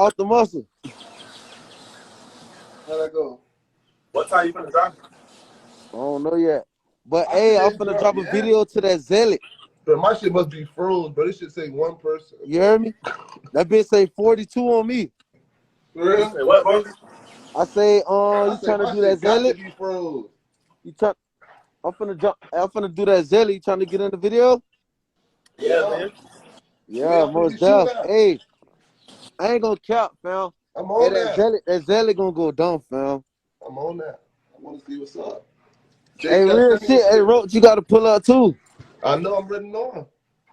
off the muscle. How'd that go? What time you finna drop it? I don't know yet. But hey, I'm finna drop a video to that Zealot. But my shit must be froze, but it should say one person. You heard me? That bitch say 42 on me. For real? Say what, bro? I say, you trying to do that Zealot? Be froze. You try? I'm finna do that Zealot. You trying to get in the video? Yeah, man. Yeah, most def. Hey, I ain't gonna cap, fam. I'm on that. That Zealot gonna go dumb, fam. I'm on that. I want to see what's up. Hey, real shit. Hey, Roach, you gotta pull up too. I know I'm ready on.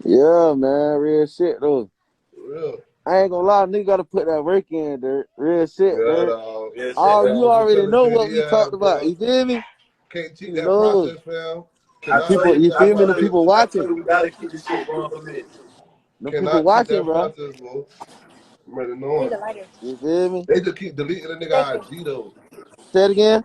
Yeah, man, real shit though. For real. I ain't gonna lie, nigga gotta put that work in, dirt. Real shit, dirt. Yeah, Oh, you already know what we talked about. You feel me? Can't cheat that process, fam. You feel me? The people watching. We gotta keep this shit going for me. The people watching, bro. I'm ready on. You feel me? They just keep deleting the nigga IG though. Say it again.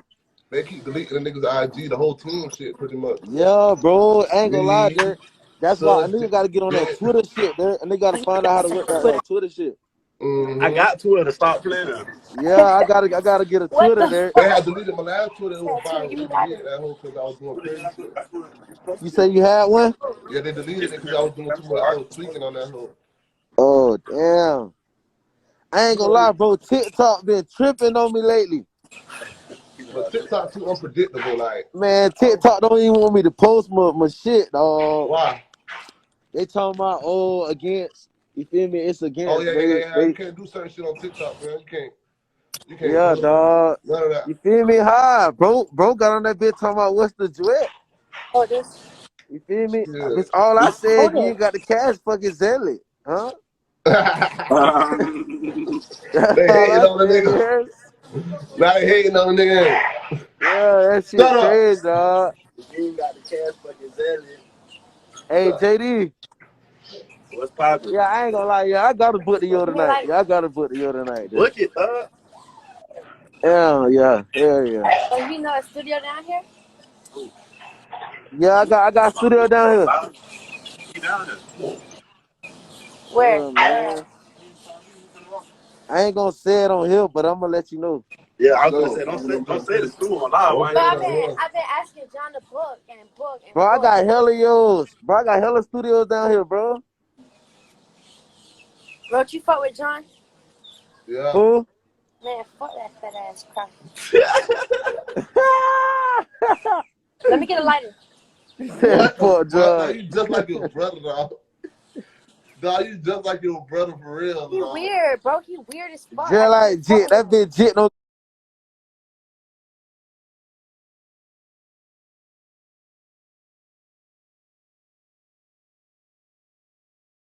They keep deleting the niggas IG, the whole team shit, pretty much. Yeah, bro. I ain't gonna lie, dirt. That's why a nigga gotta get on that Twitter shit, dirt. And they gotta find out how to work that Twitter shit. Mm-hmm. I got Twitter to stop playing them. Yeah, I gotta get a Twitter there. They had deleted my last Twitter. It was viral. They deleted that whole because I was doing crazy shit. You say you had one? Yeah, they deleted it because I was doing too much. I was tweaking on that whole. Oh damn! I ain't gonna lie, bro. TikTok been tripping on me lately. But TikTok too unpredictable, like. Man, TikTok don't even want me to post my shit, dog. Why? They talking about against. You feel me? It's against. Oh yeah. You can't do certain shit on TikTok, man. You can't. Yeah, dog. None of that. You feel me? Hi, bro. Bro got on that bitch talking about what's the duet. Oh, this. You feel me? Yeah. It's all I said. You ain't got the cash, fucking Zealot, huh? They hating on the nigga. Now they hating on the nigga. Yeah, that shit crazy, dog. You ain't got the cash fucking Zealot. Hey, JD. What's poppin'? Yeah, I ain't gonna lie. Yeah, I gotta book the yo tonight. Yeah, I gotta book the yo tonight. Dude. Look it up. Hell yeah. Oh, you know a studio down here? Yeah, I got a studio down here. You down here? Where? Yeah, man. I ain't gonna say it on here, but I'm gonna let you know. Yeah, I was gonna say, don't say the school on live. But I've been asking John to book and book. Bro, I got hella yours. Bro, I got hella studios down here, bro. Bro, you fuck with John? Yeah. Who? Man, fuck that fat ass crap. Let me get a lighter. Fuck John. You just like your brother, dog. Dog, you just like your brother for real, He dog. weird, bro. He weird as fuck. Just like Jit. That bitch Jit no